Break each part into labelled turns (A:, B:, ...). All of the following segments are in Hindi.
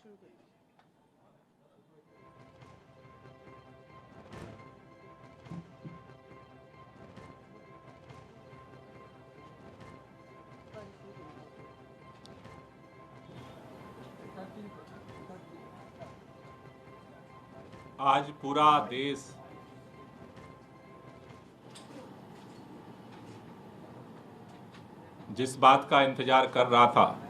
A: आज पूरा देश जिस बात का इंतजार कर रहा था,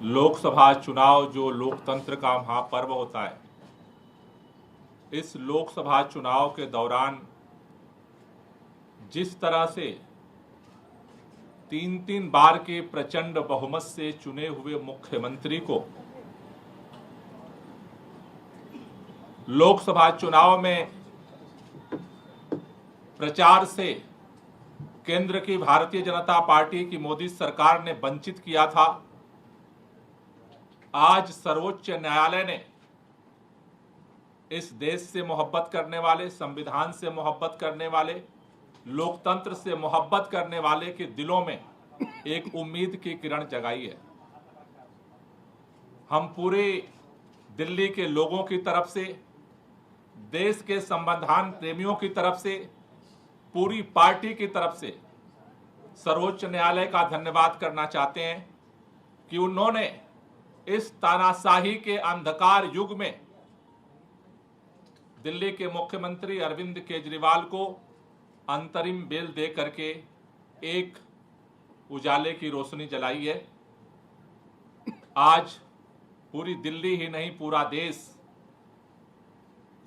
A: लोकसभा चुनाव जो लोकतंत्र का महापर्व होता है, इस लोकसभा चुनाव के दौरान जिस तरह से तीन बार के प्रचंड बहुमत से चुने हुए मुख्यमंत्री को लोकसभा चुनाव में प्रचार से केंद्र की भारतीय जनता पार्टी की मोदी सरकार ने वंचित किया था, आज सर्वोच्च न्यायालय ने इस देश से मोहब्बत करने वाले, संविधान से मोहब्बत करने वाले, लोकतंत्र से मोहब्बत करने वाले के दिलों में एक उम्मीद की किरण जगाई है। हम पूरे दिल्ली के लोगों की तरफ से, देश के संविधान प्रेमियों की तरफ से, पूरी पार्टी की तरफ से सर्वोच्च न्यायालय का धन्यवाद करना चाहते हैं कि उन्होंने इस तानाशाही के अंधकार युग में दिल्ली के मुख्यमंत्री अरविंद केजरीवाल को अंतरिम बेल दे करके एक उजाले की रोशनी जलाई है। आज पूरी दिल्ली ही नहीं, पूरा देश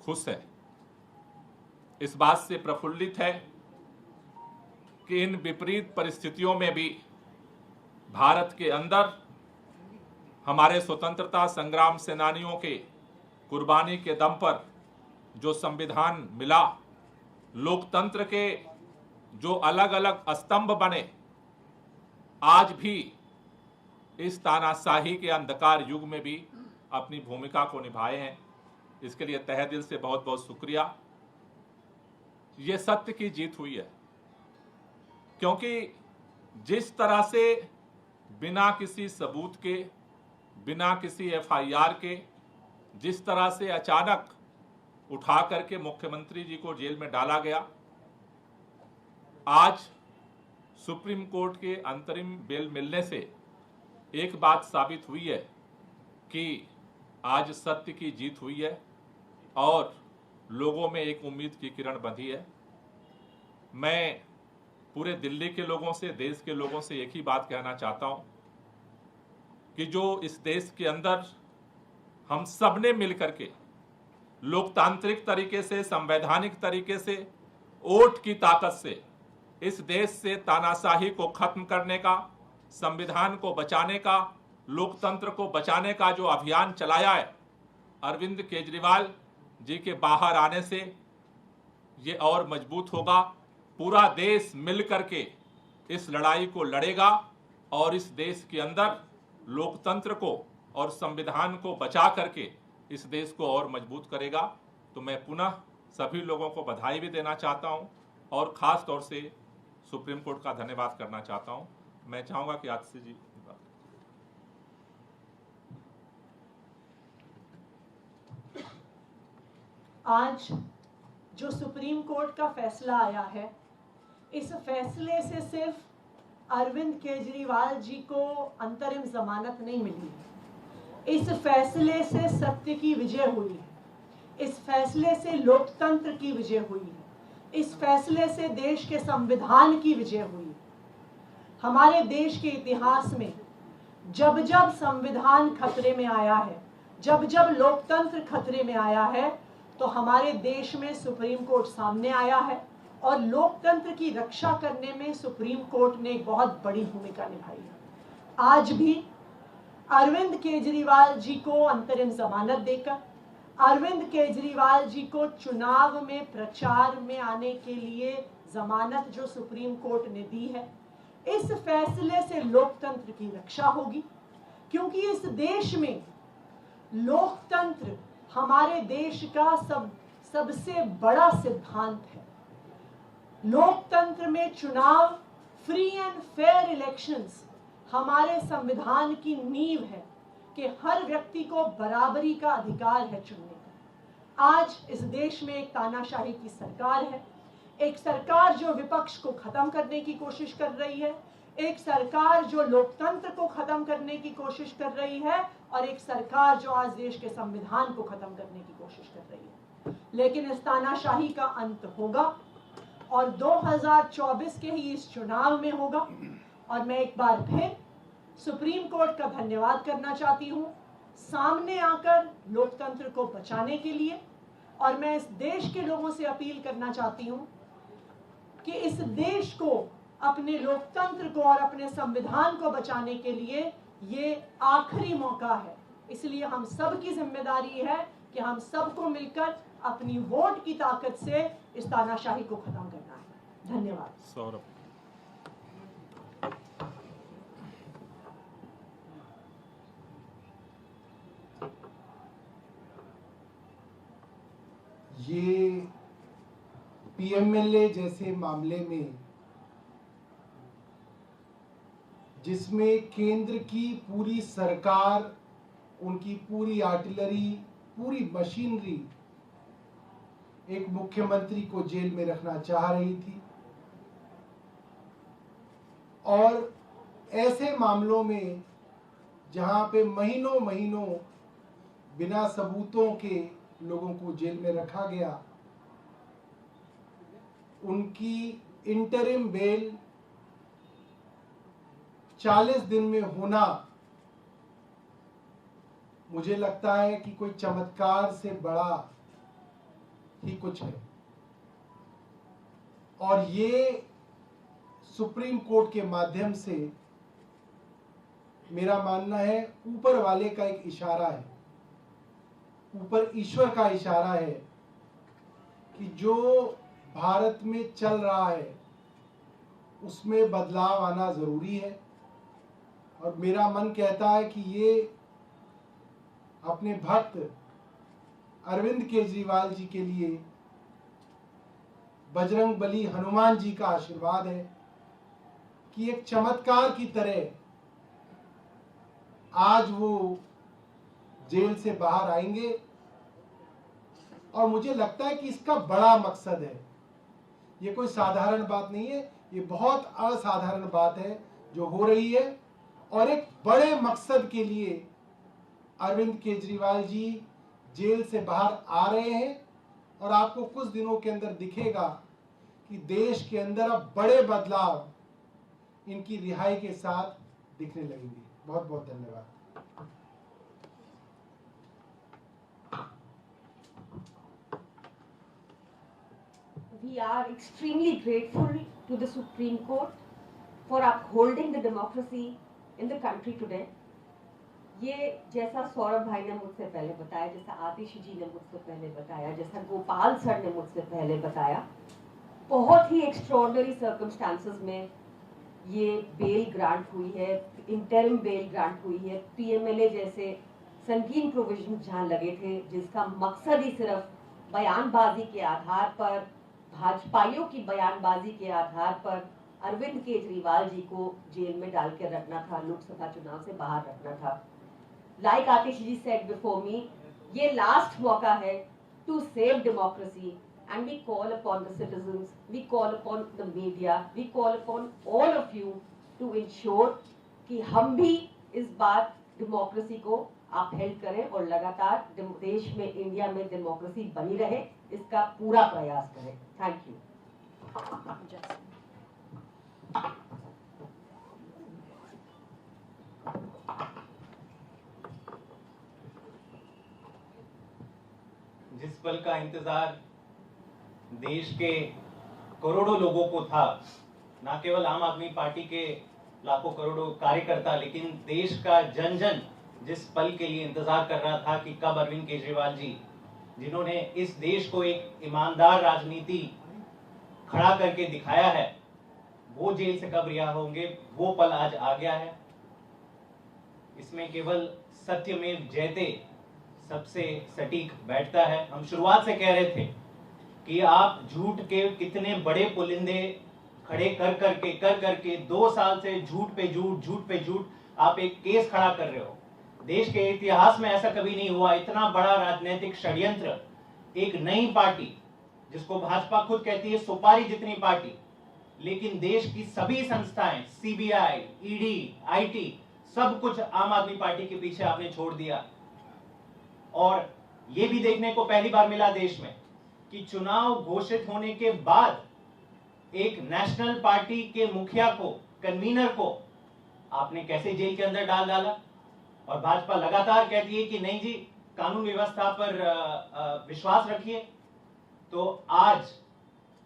A: खुश है, इस बात से प्रफुल्लित है कि इन विपरीत परिस्थितियों में भी भारत के अंदर हमारे स्वतंत्रता संग्राम सेनानियों के कुर्बानी के दम पर जो संविधान मिला, लोकतंत्र के जो अलग अलग स्तंभ बने, आज भी इस तानाशाही के अंधकार युग में भी अपनी भूमिका को निभाए हैं। इसके लिए तहे दिल से बहुत बहुत शुक्रिया। ये सत्य की जीत हुई है, क्योंकि जिस तरह से बिना किसी सबूत के, बिना किसी एफआईआर के, जिस तरह से अचानक उठा करके मुख्यमंत्री जी को जेल में डाला गया, आज सुप्रीम कोर्ट के अंतरिम बेल मिलने से एक बात साबित हुई है कि आज सत्य की जीत हुई है और लोगों में एक उम्मीद की किरण बंधी है। मैं पूरे दिल्ली के लोगों से, देश के लोगों से एक ही बात कहना चाहता हूं कि जो इस देश के अंदर हम सब ने मिलकर के लोकतांत्रिक तरीके से, संवैधानिक तरीके से, वोट की ताकत से इस देश से तानाशाही को खत्म करने का, संविधान को बचाने का, लोकतंत्र को बचाने का जो अभियान चलाया है, अरविंद केजरीवाल जी के बाहर आने से ये और मजबूत होगा। पूरा देश मिलकर के इस लड़ाई को लड़ेगा और इस देश के अंदर लोकतंत्र को और संविधान को बचा करके इस देश को और मजबूत करेगा। तो मैं पुनः सभी लोगों को बधाई भी देना चाहता हूं और खास तौर से सुप्रीम कोर्ट का धन्यवाद करना चाहता हूं। मैं चाहूंगा कि आतिशी जी।
B: आज जो सुप्रीम कोर्ट का फैसला आया है, इस फैसले से सिर्फ अरविंद केजरीवाल जी को अंतरिम जमानत नहीं मिली है, इस फैसले से सत्य की विजय हुई है, इस फैसले से लोकतंत्र की विजय हुई है, इस फैसले से देश के संविधान की विजय हुई है। हमारे देश के इतिहास में जब जब संविधान खतरे में आया है, जब जब लोकतंत्र खतरे में आया है, तो हमारे देश में सुप्रीम कोर्ट सामने आया है और लोकतंत्र की रक्षा करने में सुप्रीम कोर्ट ने एक बहुत बड़ी भूमिका निभाई है। आज भी अरविंद केजरीवाल जी को अंतरिम जमानत देकर, अरविंद केजरीवाल जी को चुनाव में प्रचार में आने के लिए जमानत जो सुप्रीम कोर्ट ने दी है, इस फैसले से लोकतंत्र की रक्षा होगी, क्योंकि इस देश में लोकतंत्र हमारे देश का सबसे बड़ा सिद्धांत है। लोकतंत्र में चुनाव, फ्री एंड फेयर इलेक्शंस हमारे संविधान की नींव है। कि हर व्यक्ति को बराबरी का अधिकार है चुनने का। आज इस देश में एक तानाशाही की सरकार है, एक सरकार जो विपक्ष को खत्म करने की कोशिश कर रही है, एक सरकार जो लोकतंत्र को खत्म करने की कोशिश कर रही है, और एक सरकार जो आज देश के संविधान को खत्म करने की कोशिश कर रही है। लेकिन इस तानाशाही का अंत होगा और 2024 के ही इस चुनाव में होगा। और मैं एक बार फिर सुप्रीम कोर्ट का धन्यवाद करना चाहती हूं सामने आकर लोकतंत्र को बचाने के लिए। और मैं इस देश के लोगों से अपील करना चाहती हूं कि इस देश को, अपने लोकतंत्र को और अपने संविधान को बचाने के लिए ये आखिरी मौका है। इसलिए हम सब की जिम्मेदारी है कि हम सबको मिलकर अपनी वोट की ताकत से इस तानाशाही को खत्म करना है। धन्यवाद।
A: सौरभ।
C: ये पीएमएलए जैसे मामले में, जिसमें केंद्र की पूरी सरकार, उनकी पूरी आर्टिलरी, पूरी मशीनरी एक मुख्यमंत्री को जेल में रखना चाह रही थी, और ऐसे मामलों में जहां पे महीनों महीनों बिना सबूतों के लोगों को जेल में रखा गया, उनकी इंटरिम बेल 40 दिन में होना, मुझे लगता है कि कोई चमत्कार से बड़ा ही कुछ है। और ये सुप्रीम कोर्ट के माध्यम से, मेरा मानना है, ऊपर वाले का एक इशारा है, ऊपर ईश्वर का इशारा है कि जो भारत में चल रहा है उसमें बदलाव आना जरूरी है। और मेरा मन कहता है कि ये अपने भक्त अरविंद केजरीवाल जी के लिए बजरंग बली हनुमान जी का आशीर्वाद है कि एक चमत्कार की तरह आज वो जेल से बाहर आएंगे। और मुझे लगता है कि इसका बड़ा मकसद है, ये कोई साधारण बात नहीं है, ये बहुत असाधारण बात है जो हो रही है। और एक बड़े मकसद के लिए अरविंद केजरीवाल जी जेल से बाहर आ रहे हैं, और आपको कुछ दिनों के अंदर दिखेगा कि देश के अंदर अब बड़े बदलाव इनकी रिहाई के साथ दिखने लगेंगे। बहुत बहुत धन्यवाद।
D: We are extremely grateful to the Supreme Court for upholding the democracy in the country today. ये जैसा सौरभ भाई ने मुझसे पहले बताया, जैसा आतिश जी ने मुझसे पहले बताया, जैसा गोपाल सर ने मुझसे पहले बताया, बहुत ही एक्स्ट्रॉर्डनरी सर्कमस्टांसेस में ये बेल ग्रांट हुई है, इंटरिम बेल ग्रांट हुई है। पीएमएलए जैसे संगीन प्रोविजन जहाँ लगे थे, जिसका मकसद ही सिर्फ बयानबाजी के आधार पर, भाजपाइयों की बयानबाजी के आधार पर अरविंद केजरीवाल जी को जेल में डाल के रखना था, लोकसभा चुनाव से बाहर रखना था। Like Atish ji said before me, ये लास्ट मौका है to save democracy, and we call upon the citizens, we call upon the media, we call upon all of you to ensure कि हम भी इस बार डेमोक्रेसी को अपहेल्ड करें और लगातार देश में, इंडिया में डेमोक्रेसी बनी रहे, इसका पूरा प्रयास करें। Thank you.
E: जिस पल का इंतजार देश के करोड़ों लोगों को था, ना केवल आम आदमी पार्टी के लाखों करोड़ों कार्यकर्ता, लेकिन देश का जन जन जिस पल के लिए इंतजार कर रहा था कि कब अरविंद केजरीवाल जी, जिन्होंने इस देश को एक ईमानदार राजनीति खड़ा करके दिखाया है, वो जेल से कब रिहा होंगे, वो पल आज आ गया है। इसमें केवल सत्यमेव जयते सबसे सटीक बैठता है। हम शुरुआत से कह रहे थे कि आप झूठ के कितने बड़े पुलिंदे खड़े कर करके 2 साल से झूठ पे झूठ आप एक केस खड़ा कर रहे हो। देश के इतिहास में ऐसा कभी नहीं हुआ, इतना बड़ा राजनीतिक षड्यंत्र। एक नई पार्टी जिसको भाजपा खुद कहती है सुपारी जितनी पार्टी, लेकिन देश की सभी संस्थाएं, सीबीआई, ईडी, आईटी, सब कुछ आम आदमी पार्टी के पीछे आपने छोड़ दिया। और यह भी देखने को पहली बार मिला देश में कि चुनाव घोषित होने के बाद एक नेशनल पार्टी के मुखिया को, कन्वीनर को आपने कैसे जेल के अंदर डाल डाला। और भाजपा लगातार कहती है कि नहीं जी, कानून व्यवस्था पर विश्वास रखिए। तो आज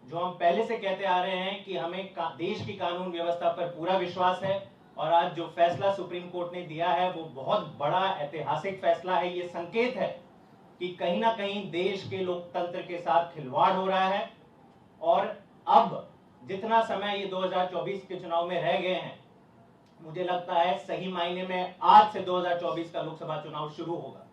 E: जो हम पहले से कहते आ रहे हैं कि हमें देश की कानून व्यवस्था पर पूरा विश्वास है, और आज जो फैसला सुप्रीम कोर्ट ने दिया है वो बहुत बड़ा ऐतिहासिक फैसला है। ये संकेत है कि कहीं ना कहीं देश के लोकतंत्र के साथ खिलवाड़ हो रहा है। और अब जितना समय ये 2024 के चुनाव में रह गए हैं, मुझे लगता है सही मायने में आज से 2024 का लोकसभा चुनाव शुरू होगा।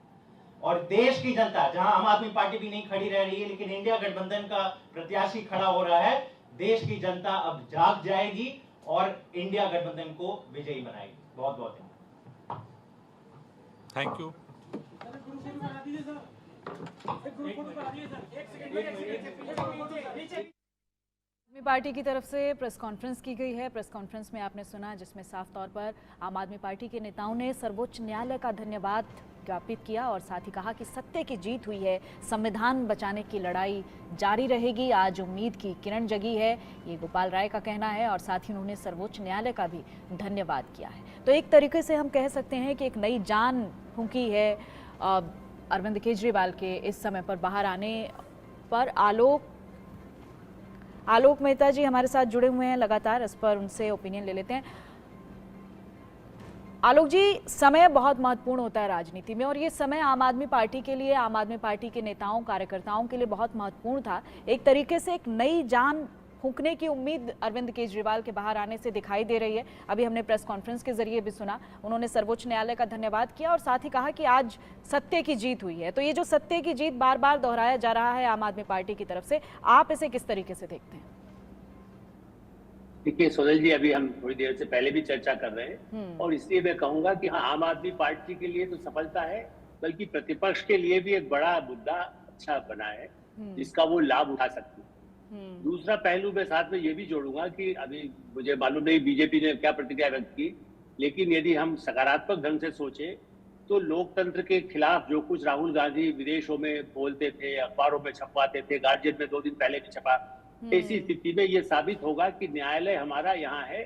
E: और देश की जनता, जहां आम आदमी पार्टी भी नहीं खड़ी रह रही है लेकिन इंडिया गठबंधन का प्रत्याशी खड़ा हो रहा है, देश की जनता अब जाग जाएगी और इंडिया गठबंधन को विजयी बनाएगी। बहुत बहुत धन्यवाद।
A: Thank you.
F: आदमी पार्टी की तरफ से प्रेस कॉन्फ्रेंस की गई है। प्रेस कॉन्फ्रेंस में आपने सुना जिसमें साफ तौर पर आम आदमी पार्टी के नेताओं ने सर्वोच्च न्यायालय का धन्यवाद ज्ञापित किया और साथ ही कहा कि सत्य की जीत हुई है, संविधान बचाने की लड़ाई जारी रहेगी। आज उम्मीद की किरण जगी है, ये गोपाल राय का कहना है। और साथ ही उन्होंने सर्वोच्च न्यायालय का भी धन्यवाद किया है। तो एक तरीके से हम कह सकते हैं कि एक नई जान फूंकी है अरविंद केजरीवाल के इस समय पर बाहर आने पर। आलोक मेहता जी हमारे साथ जुड़े हुए हैं लगातार, इस पर उनसे ओपिनियन ले लेते हैं। आलोक जी, समय बहुत महत्वपूर्ण होता है राजनीति में, और ये समय आम आदमी पार्टी के लिए, आम आदमी पार्टी के नेताओं कार्यकर्ताओं के लिए बहुत महत्वपूर्ण था। एक तरीके से एक नई जान फूंकने की उम्मीद अरविंद केजरीवाल के बाहर आने से दिखाई दे रही है। अभी हमने प्रेस कॉन्फ्रेंस के जरिए भी सुना, उन्होंने सर्वोच्च न्यायालय का धन्यवाद किया और साथ ही कहा कि आज सत्य की जीत हुई है। तो ये जो सत्य की जीत बार बार दोहराया जा रहा है आम आदमी पार्टी की तरफ से, आप इसे किस तरीके से देखते हैं?
G: देखिए सोनल जी, अभी हम थोड़ी देर से पहले भी चर्चा कर रहे हैं और इसलिए मैं कहूंगा कि हाँ, आम आदमी पार्टी के लिए तो सफलता है, बल्कि प्रतिपक्ष के लिए भी एक बड़ा मुद्दा अच्छा बना है जिसका वो लाभ उठा सकते हैं। दूसरा पहलू मैं साथ में ये भी जोड़ूंगा कि अभी मुझे मालूम नहीं बीजेपी ने क्या प्रतिक्रिया व्यक्त की, लेकिन यदि हम सकारात्मक ढंग से सोचे तो लोकतंत्र के खिलाफ जो कुछ राहुल गांधी विदेशों में बोलते थे, अखबारों में छपवाते थे, गार्जियन में 2 दिन पहले भी छपा, ऐसी स्थिति में ये साबित होगा कि न्यायालय हमारा यहाँ है।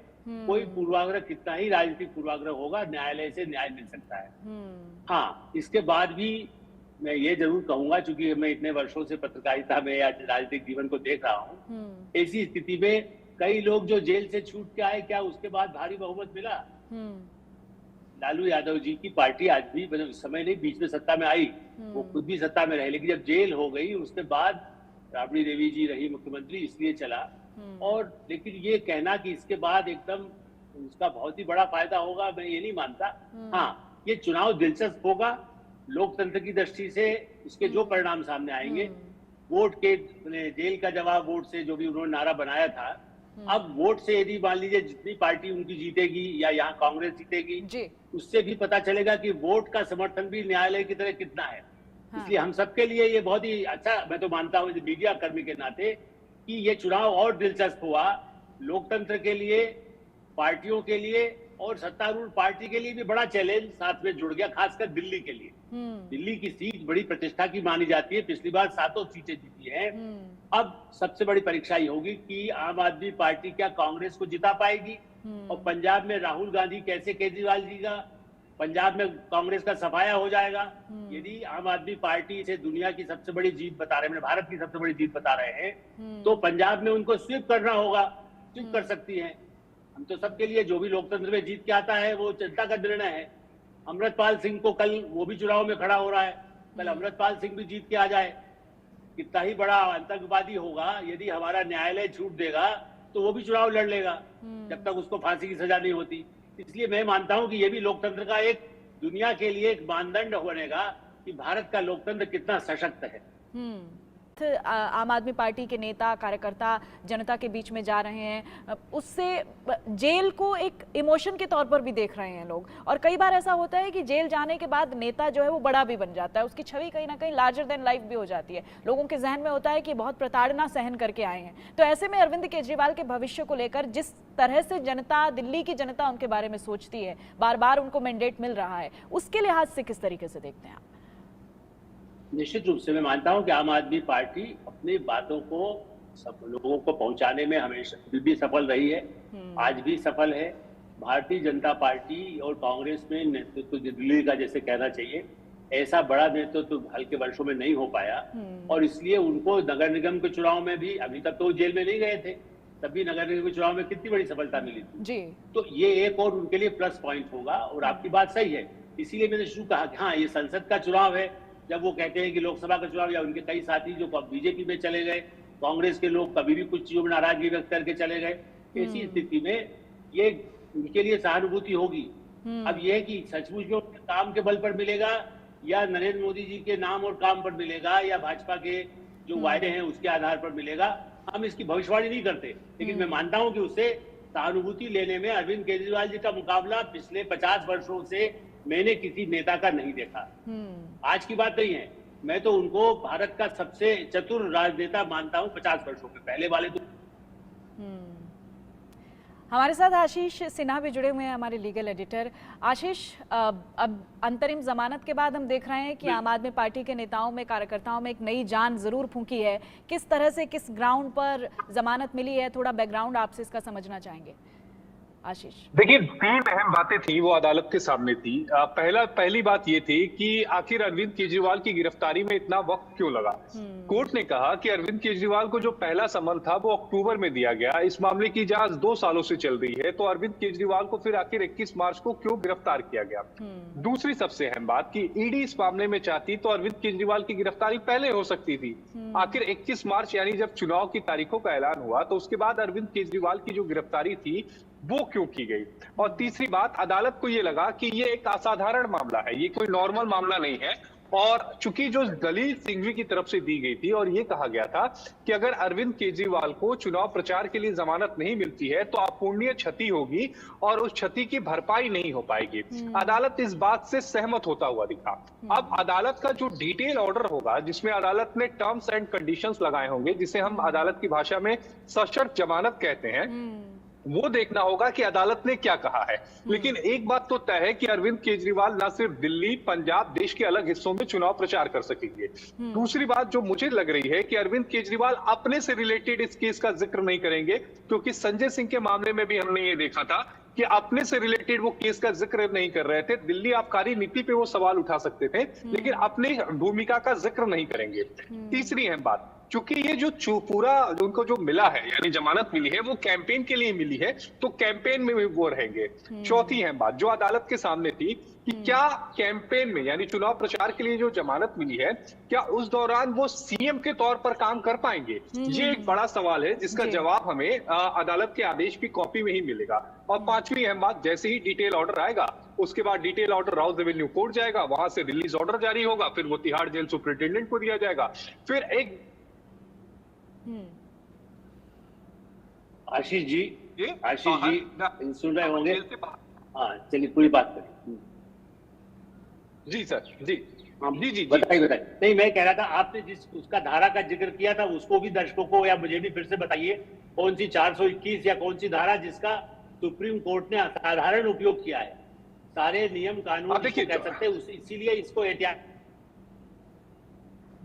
G: कोई पूर्वाग्रह, कितना ही राजनीतिक पूर्वाग्रह होगा, न्यायालय से न्याय मिल सकता है। हाँ, इसके बाद भी मैं ये जरूर कहूंगा, चूंकि मैं इतने वर्षों से पत्रकारिता में या राजनीतिक जीवन को देख रहा हूँ, ऐसी स्थिति में कई लोग जो जेल से छूट के आए, क्या उसके बाद भारी बहुमत मिला? लालू यादव जी की पार्टी आज भी, इस समय नहीं, बीच में सत्ता में आई, वो खुद भी सत्ता में रहे, लेकिन जब जेल हो गई उसके बाद राबड़ी देवी जी रही मुख्यमंत्री, इसलिए चला। और लेकिन ये कहना कि इसके बाद एकदम उसका बहुत ही बड़ा फायदा होगा, मैं ये नहीं मानता। हाँ, ये चुनाव दिलचस्प होगा लोकतंत्र की दृष्टि से। इसके जो परिणाम सामने आएंगे, वोट के, जेल का जवाब वोट से, जो भी उन्होंने नारा बनाया था, अब वोट से यदि मान लीजिए जितनी पार्टी उनकी जीतेगी या यहाँ कांग्रेस जीतेगी, उससे भी पता चलेगा कि वोट का समर्थन भी न्यायालय की तरह कितना है। इसलिए हम सबके लिए ये बहुत ही अच्छा, मैं तो मानता हूँ मीडिया कर्मी के नाते, कि ये चुनाव और दिलचस्प हुआ लोकतंत्र के लिए, पार्टियों के लिए, और सत्तारूढ़ पार्टी के लिए भी बड़ा चैलेंज साथ में जुड़ गया, खासकर दिल्ली के लिए। दिल्ली की सीट बड़ी प्रतिष्ठा की मानी जाती है, पिछली बार 7 सीटें जीती हैं। अब सबसे बड़ी परीक्षा ये होगी कि आम आदमी पार्टी क्या कांग्रेस को जिता पाएगी, और पंजाब में राहुल गांधी कैसे केजरीवाल जी का, पंजाब में कांग्रेस का सफाया हो जाएगा। यदि आम आदमी पार्टी इसे दुनिया की सबसे बड़ी जीत बता रहे हैं, भारत की सबसे बड़ी जीत बता रहे हैं, तो पंजाब में उनको स्वीप करना होगा। स्वीप कर सकती है। हम तो सबके लिए, जो भी लोकतंत्र में जीत के आता है वो जनता का निर्णय है। अमृतपाल सिंह को कल, वो भी चुनाव में खड़ा हो रहा है, कल अमृतपाल सिंह भी जीत के आ जाए, कितना ही बड़ा आतंकवादी होगा, यदि हमारा न्यायालय छूट देगा तो वो भी चुनाव लड़ लेगा जब तक उसको फांसी की सजा नहीं होती। इसलिए मैं मानता हूं कि ये भी लोकतंत्र का एक, दुनिया के लिए एक मानदंड बनेगा कि भारत का लोकतंत्र कितना सशक्त है।
F: साथ आम आदमी पार्टी के नेता कार्यकर्ता जनता के बीच में जा रहे हैं, उससे जेल को एक इमोशन के तौर पर भी देख रहे हैं लोग। और कई बार ऐसा होता है कि जेल जाने के बाद नेता जो है वो बड़ा भी बन जाता है, उसकी छवि कहीं ना कहीं लार्जर देन लाइफ भी हो जाती है। लोगों के जहन में होता है कि बहुत प्रताड़ना सहन करके आए हैं। तो ऐसे में अरविंद केजरीवाल के भविष्य को लेकर जिस तरह से जनता, दिल्ली की जनता उनके बारे में सोचती है, बार बार उनको मैंडेट मिल रहा है, उसके लिहाज से किस तरीके से देखते हैं आप?
G: निश्चित रूप से मैं मानता हूं कि आम आदमी पार्टी अपनी बातों को सब लोगों को पहुंचाने में हमेशा भी सफल रही है, आज भी सफल है। भारतीय जनता पार्टी और कांग्रेस में नेतृत्व दिल्ली का जैसे कहना चाहिए, ऐसा बड़ा नेतृत्व हल्के वर्षों में नहीं हो पाया, और इसलिए उनको नगर निगम के चुनाव में भी, अभी तक तो जेल में नहीं गए थे, तब भी नगर निगम के चुनाव में कितनी बड़ी सफलता मिली थी
F: जी।
G: तो ये एक और उनके लिए प्लस पॉइंट होगा। और आपकी बात सही है, इसीलिए मैंने शुरू कहा कि हाँ, ये संसद का चुनाव है। जब वो कहते हैं कि लोकसभा का चुनाव, या उनके कई साथी जो बीजेपी में चले गए, कांग्रेस के लोग कभी भी कुछ चीजों में नाराजगी व्यक्त करके चले गए, ऐसी स्थिति में ये उनके लिए सहानुभूति होगी। अब यह है कि सचमुच में उनके काम के बल पर मिलेगा, या नरेंद्र मोदी जी के नाम और काम पर मिलेगा, या भाजपा के जो वायदे हैं उसके आधार पर मिलेगा, हम इसकी भविष्यवाणी नहीं करते। लेकिन मैं मानता हूं कि उससे सहानुभूति लेने में अरविंद केजरीवाल जी का मुकाबला पिछले 50 वर्षों से मैंने किसी नेता का नहीं देखा। आज की बात नहीं है, मैं तो उनको भारत का सबसे चतुर राजनेता मानता हूं 50 वर्षों के पहले वाले तो।
F: हमारे साथ आशीष सिन्हा भी जुड़े हुए हैं, हमारे लीगल एडिटर। आशीष, अब अंतरिम जमानत के बाद हम देख रहे हैं कि आम आदमी पार्टी के नेताओं में, कार्यकर्ताओं में एक नई जान जरूर फूंकी है। किस तरह से, किस ग्राउंड पर जमानत मिली है, थोड़ा बैकग्राउंड आपसे इसका समझना चाहेंगे आशीष।
H: देखिए, 3 अहम बातें थी वो अदालत के सामने थी। पहली बात ये थी कि आखिर अरविंद केजरीवाल की गिरफ्तारी में इतना वक्त क्यों लगा। कोर्ट ने कहा कि अरविंद केजरीवाल को जो पहला समन था वो अक्टूबर में दिया गया, इस मामले की जांच 2 सालों से चल रही है, तो अरविंद केजरीवाल को फिर आखिर 21 मार्च को क्यों गिरफ्तार किया गया। दूसरी सबसे अहम बात कि ईडी इस मामले में चाहती तो अरविंद केजरीवाल की गिरफ्तारी पहले हो सकती थी। आखिर 21 मार्च यानी जब चुनाव की तारीखों का ऐलान हुआ, तो उसके बाद अरविंद केजरीवाल की जो गिरफ्तारी थी वो क्यों की गई। और तीसरी बात, अदालत को ये लगा कि ये एक असाधारण मामला है, ये कोई नॉर्मल मामला नहीं है। और चूंकि जो दलील सिंघवी की तरफ से दी गई थी और ये कहा गया था कि अगर अरविंद केजरीवाल को चुनाव प्रचार के लिए जमानत नहीं मिलती है तो अपूरणीय क्षति होगी और उस क्षति की भरपाई नहीं हो पाएगी। अदालत इस बात से सहमत होता हुआ दिखा। अब अदालत का जो डिटेल ऑर्डर होगा, जिसमें अदालत ने टर्म्स एंड कंडीशंस लगाए होंगे, जिसे हम अदालत की भाषा में सशर्त जमानत कहते हैं, वो देखना होगा कि अदालत ने क्या कहा है। लेकिन एक बात तो तय है कि अरविंद केजरीवाल न सिर्फ दिल्ली, पंजाब, देश के अलग हिस्सों में चुनाव प्रचार कर सकेंगे। दूसरी बात जो मुझे लग रही है कि अरविंद केजरीवाल अपने से रिलेटेड इस केस का जिक्र नहीं करेंगे, क्योंकि संजय सिंह के मामले में भी हमने ये देखा था कि अपने से रिलेटेड वो केस का जिक्र नहीं कर रहे थे। दिल्ली आबकारी नीति पे वो सवाल उठा सकते थे, लेकिन अपनी भूमिका का जिक्र नहीं करेंगे। तीसरी अहम बात, चूंकि ये जो पूरा उनको जो मिला है, यानी जमानत मिली है, वो कैंपेन के लिए मिली है, तो कैंपेन में वो रहेंगे। चौथी अहम बात जो अदालत के सामने थी कि क्या कैंपेन में, यानी चुनाव प्रचार के लिए जो जमानत मिली है, क्या उस दौरान वो सीएम के तौर पर काम कर पाएंगे। ये एक बड़ा सवाल है जिसका जवाब हमें अदालत के आदेश की कॉपी में ही मिलेगा। और पांचवी अहम बात, जैसे ही डिटेल ऑर्डर आएगा, उसके बाद detail order Rouse revenue court जाएगा, वहां से रिलीज ऑर्डर जारी होगा, फिर वो तिहाड़ जेल सुपरिटेंडेंट को दिया जाएगा। फिर एक
G: आशीष जी सुन रहे होंगे? हाँ, चलिए पूरी बात करें।
H: जी सर, जी जी
G: बताइए। नहीं, मैं कह रहा था, आपने जिस उसका धारा का जिक्र किया था उसको भी दर्शकों को या मुझे भी फिर से बताइए, कौन सी 421 या कौन सी धारा जिसका सुप्रीम कोर्ट ने असाधारण उपयोग किया है। सारे नियम कानून कह सकते हैं, इसीलिए इसको एहतियात।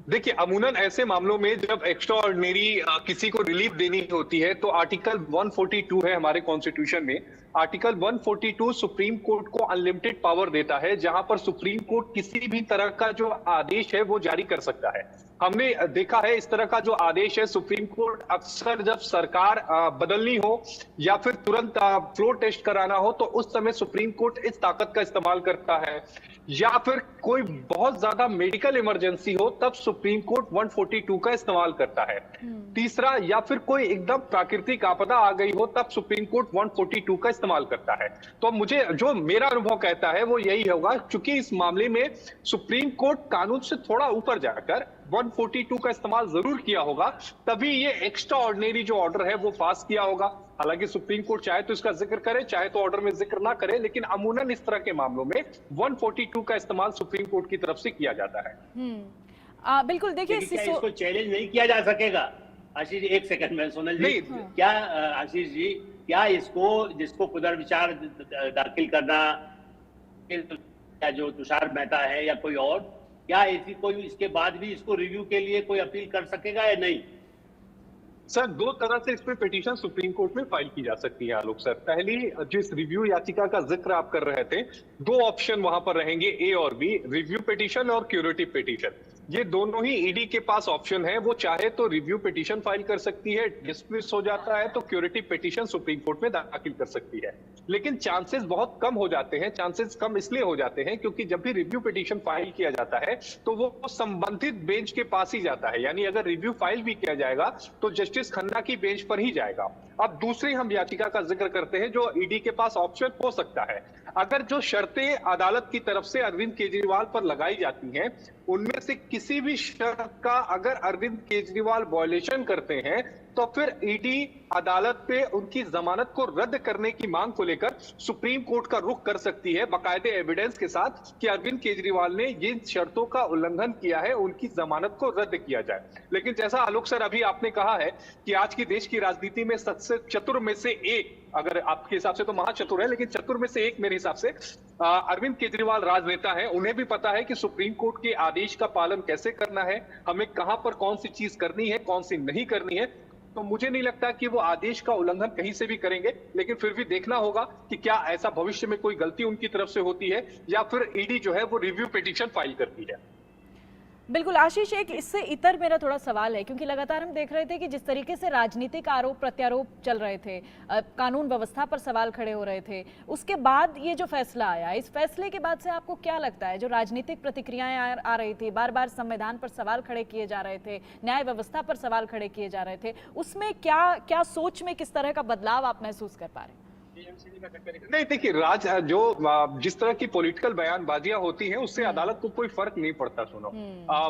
H: देखिए, अमूमन ऐसे मामलों में जब एक्स्ट्रा ऑर्डिनरी किसी को रिलीफ देनी होती है तो आर्टिकल 142 है हमारे कॉन्स्टिट्यूशन में। आर्टिकल 142 सुप्रीम कोर्ट को अनलिमिटेड पावर देता है, जहां पर सुप्रीम कोर्ट किसी भी तरह का जो आदेश है वो जारी कर सकता है। हमने देखा है इस तरह का जो आदेश है, सुप्रीम कोर्ट अक्सर जब सरकार बदलनी हो या फिर तुरंत फ्लोर टेस्ट कराना हो, तो उस समय सुप्रीम कोर्ट इस ताकत का इस्तेमाल करता है। या फिर कोई बहुत ज्यादा मेडिकल इमरजेंसी हो, तब सुप्रीम कोर्ट 142 का इस्तेमाल करता है। तीसरा, या फिर कोई एकदम प्राकृतिक आपदा आ गई हो, तब सुप्रीम कोर्ट 142 का इस्तेमाल करता है। तो मुझे जो मेरा अनुभव कहता है वो यही होगा, क्योंकि इस मामले में सुप्रीम कोर्ट कानून से थोड़ा ऊपर जाकर 142 का इस्तेमाल जरूर किया होगा, तभी ये एक्स्ट्रा ऑर्डिनरी जो ऑर्डर है वो पास किया होगा। हालांकि सुप्रीम कोर्ट चाहे तो इसका जिक्र करे, चाहे तो ऑर्डर में जिक्र ना करे, लेकिन अमूमन इस तरह के मामलों में 142 का इस्तेमाल सुप्रीम कोर्ट की तरफ से किया जाता है।
F: बिल्कुल, देखिए
G: इसको चैलेंज नहीं किया जा सकेगा। आशीष जी, एक सेकंड में, सोनल जी, क्या आशीष जी, क्या इसको जिसको पुनर्विचार दाखिल करना, या जो तुषार मेहता है या कोई और, क्या ऐसी कोई इसके बाद भी इसको रिव्यू के लिए कोई अपील कर सकेगा या नहीं?
H: सर, दो तरह से इस पे पिटीशन सुप्रीम कोर्ट में फाइल की जा सकती है आलोक सर। पहली, जिस रिव्यू याचिका का जिक्र आप कर रहे थे, दो ऑप्शन वहां पर रहेंगे, ए और बी, रिव्यू पिटीशन और क्यूरेटिव पिटीशन। ये दोनों ही ईडी के पास ऑप्शन है। वो चाहे तो रिव्यू पिटीशन फाइल कर सकती है, डिसमिस हो जाता है तो क्यूरेटिव पिटीशन सुप्रीम कोर्ट में दाखिल कर सकती है। लेकिन चांसेस बहुत कम हो जाते हैं। चांसेस कम इसलिए हो जाते हैं क्योंकि जब भी रिव्यू पिटीशन फाइल किया जाता है तो वो संबंधित बेंच के पास ही जाता है, यानी अगर रिव्यू फाइल भी किया जाएगा तो जस्टिस खन्ना की बेंच पर ही जाएगा। अब दूसरी हम याचिका का जिक्र करते हैं जो ईडी के पास ऑप्शन हो सकता है। अगर जो शर्तें अदालत की तरफ से अरविंद केजरीवाल पर लगाई जाती हैं, उनमें से किसी भी शर्त का अगर अरविंद केजरीवाल वायलेशन करते हैं तो फिर ईडी अदालत पे उनकी जमानत को रद्द करने की मांग को लेकर सुप्रीम कोर्ट का रुख कर सकती है, बाकायदे एविडेंस के साथ कि अरविंद केजरीवाल ने जिन शर्तों का उल्लंघन किया है उनकी जमानत को रद्द किया जाए। लेकिन जैसा आलोक सर अभी आपने कहा है कि आज की देश की राजनीति में सबसे चतुर में से एक, अगर आपके हिसाब से तो महाचतुर है, लेकिन चतुर में से एक मेरे हिसाब से अरविंद केजरीवाल राजनेता है। उन्हें भी पता है कि सुप्रीम कोर्ट के आदेश का पालन कैसे करना है, हमें कहां पर कौन सी चीज करनी है, कौन सी नहीं करनी है। तो मुझे नहीं लगता कि वो आदेश का उल्लंघन कहीं से भी करेंगे, लेकिन फिर भी देखना होगा कि क्या ऐसा भविष्य में कोई गलती उनकी तरफ से होती है या फिर ईडी जो है वो रिव्यू पिटीशन फाइल करती है।
F: बिल्कुल आशीष, एक इससे इतर मेरा थोड़ा सवाल है, क्योंकि लगातार हम देख रहे थे कि जिस तरीके से राजनीतिक आरोप प्रत्यारोप चल रहे थे, कानून व्यवस्था पर सवाल खड़े हो रहे थे, उसके बाद ये जो फैसला आया, इस फैसले के बाद से आपको क्या लगता है, जो राजनीतिक प्रतिक्रियाएं आ रही थी, बार बार संविधान पर सवाल खड़े किए जा रहे थे, न्याय व्यवस्था पर सवाल खड़े किए जा रहे थे, उसमें क्या सोच में किस तरह का बदलाव आप महसूस कर पा रहे हैं?
H: नहीं, देखिए, जिस तरह की पॉलिटिकल बयानबाजियां होती हैं उससे अदालत को कोई फर्क नहीं पड़ता। सुनो,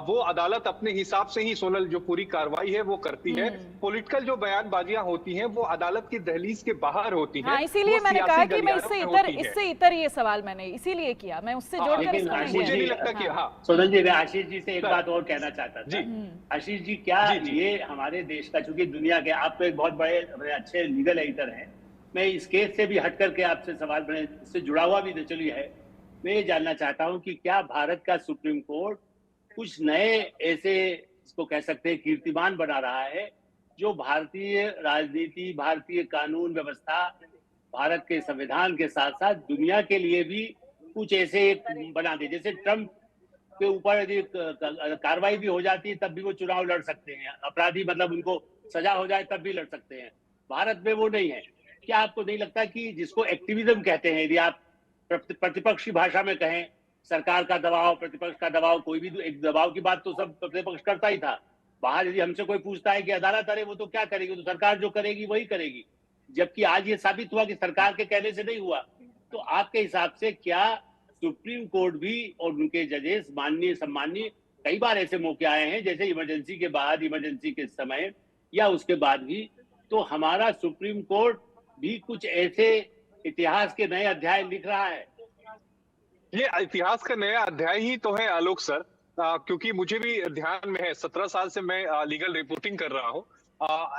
H: वो अदालत अपने हिसाब से ही सोनल जो पूरी कार्रवाई है वो करती है। पॉलिटिकल जो बयानबाजियां होती हैं वो अदालत की दहलीज के बाहर होती हैं।
F: हाँ, इसीलिए मैंने कहा कि मैं इससे इतर ये सवाल मैंने इसीलिए किया, मैं उससे जोड़कर
H: मुझे नहीं लगता कि हाँ।
G: सोनल जी, मैं आशीष जी से एक बात और कहना चाहता था। आशीष जी, क्या ये हमारे देश का, चूंकि दुनिया के आप तो एक बहुत बड़े अच्छे लीगल एडिटर हैं, मैं इस केस से भी हट करके आपसे सवाल, इससे जुड़ा हुआ भी चलिए है, मैं ये जानना चाहता हूं कि क्या भारत का सुप्रीम कोर्ट कुछ नए ऐसे, इसको कह सकते हैं, कीर्तिमान बना रहा है जो भारतीय राजनीति, भारतीय कानून व्यवस्था, भारत के संविधान के साथ साथ दुनिया के लिए भी कुछ ऐसे बना दे, जैसे ट्रंप के ऊपर यदि कार्रवाई भी हो जाती है तब भी वो चुनाव लड़ सकते हैं, अपराधी मतलब उनको सजा हो जाए तब भी लड़ सकते हैं। भारत में वो नहीं है। क्या आपको नहीं लगता कि जिसको एक्टिविज्म कहते हैं, यदि आप प्रतिपक्षी भाषा में कहें, सरकार का दबाव, प्रतिपक्ष का दबाव, कोई भी एक दबाव की बात तो सब प्रतिपक्ष करता ही था। बाहर यदि हमसे कोई पूछता है कि अदालत अरे वो तो क्या करेगी, तो सरकार जो करेगी वही करेगी, जबकि आज ये साबित हुआ कि सरकार के कहने से नहीं हुआ। तो आपके हिसाब से क्या सुप्रीम कोर्ट भी और उनके जजेस, माननीय सम्माननीय, कई बार ऐसे मौके आए हैं जैसे इमरजेंसी के बाद, इमरजेंसी के समय या उसके बाद भी, तो हमारा सुप्रीम कोर्ट भी कुछ ऐसे इतिहास के नए अध्याय लिख रहा है?
H: ये इतिहास का नया अध्याय ही तो है आलोक सर, क्योंकि मुझे भी ध्यान में है, 17 साल से मैं लीगल रिपोर्टिंग कर रहा हूँ।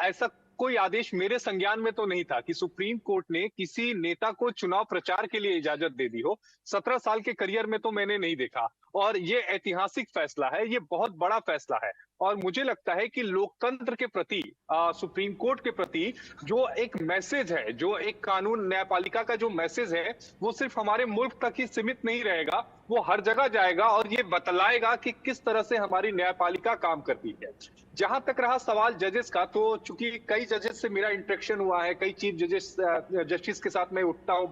H: ऐसा कोई आदेश मेरे संज्ञान में तो नहीं था कि सुप्रीम कोर्ट ने किसी नेता को चुनाव प्रचार के लिए इजाजत दे दी हो। 17 साल के करियर में तो मैंने नहीं देखा, और ये ऐतिहासिक फैसला है, ये बहुत बड़ा फैसला है। और मुझे लगता है कि लोकतंत्र के प्रति, सुप्रीम कोर्ट के प्रति जो एक मैसेज है, जो एक कानून न्यायपालिका का जो मैसेज है, वो सिर्फ हमारे मुल्क तक ही सीमित नहीं रहेगा, वो हर जगह जाएगा और ये बतलाएगा कि किस तरह से हमारी न्यायपालिका काम करती है। जहां तक रहा सवाल जजेस का, तो चूंकि कई जजेस से मेरा इंटरेक्शन हुआ है, कई चीफ जस्टिस के साथ मैं उठता हूँ,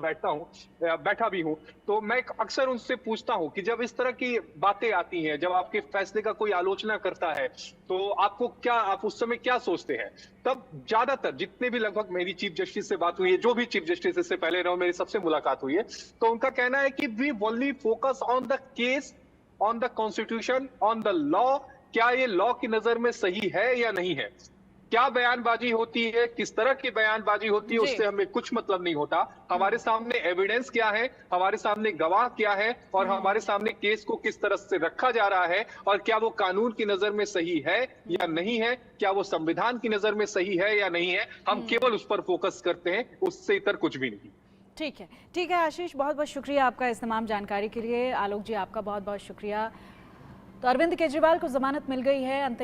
H: बैठा भी हूँ, तो मैं अक्सर उनसे पूछता हूँ कि जब इस तरह की बातें आती हैं, जब आपके फैसले का कोई आलोचना करता है, तो आप उस समय क्या सोचते हैं? तब ज्यादातर जितने भी, लगभग मेरी चीफ जस्टिस से बात हुई है, जो भी चीफ जस्टिस इससे पहले रहो मेरी सबसे मुलाकात हुई है, तो उनका कहना है कि we only focus on the case, on the constitution, on the law, क्या ये लॉ की नजर में सही है या नहीं है। क्या बयानबाजी होती है, किस तरह की बयानबाजी होती है, उससे हमें कुछ मतलब नहीं होता। हमारे सामने एविडेंस क्या है, हमारे सामने गवाह क्या है, और हमारे सामने केस को किस तरह से रखा जा रहा है, और क्या वो कानून की नजर में सही है या नहीं है, क्या वो संविधान की नजर में सही है या नहीं है, हम केवल उस पर फोकस करते हैं, उससे इतर कुछ भी नहीं।
F: ठीक है आशीष, बहुत बहुत शुक्रिया आपका इस तमाम जानकारी के लिए। आलोक जी, आपका बहुत बहुत शुक्रिया। तो अरविंद केजरीवाल को जमानत मिल गई है।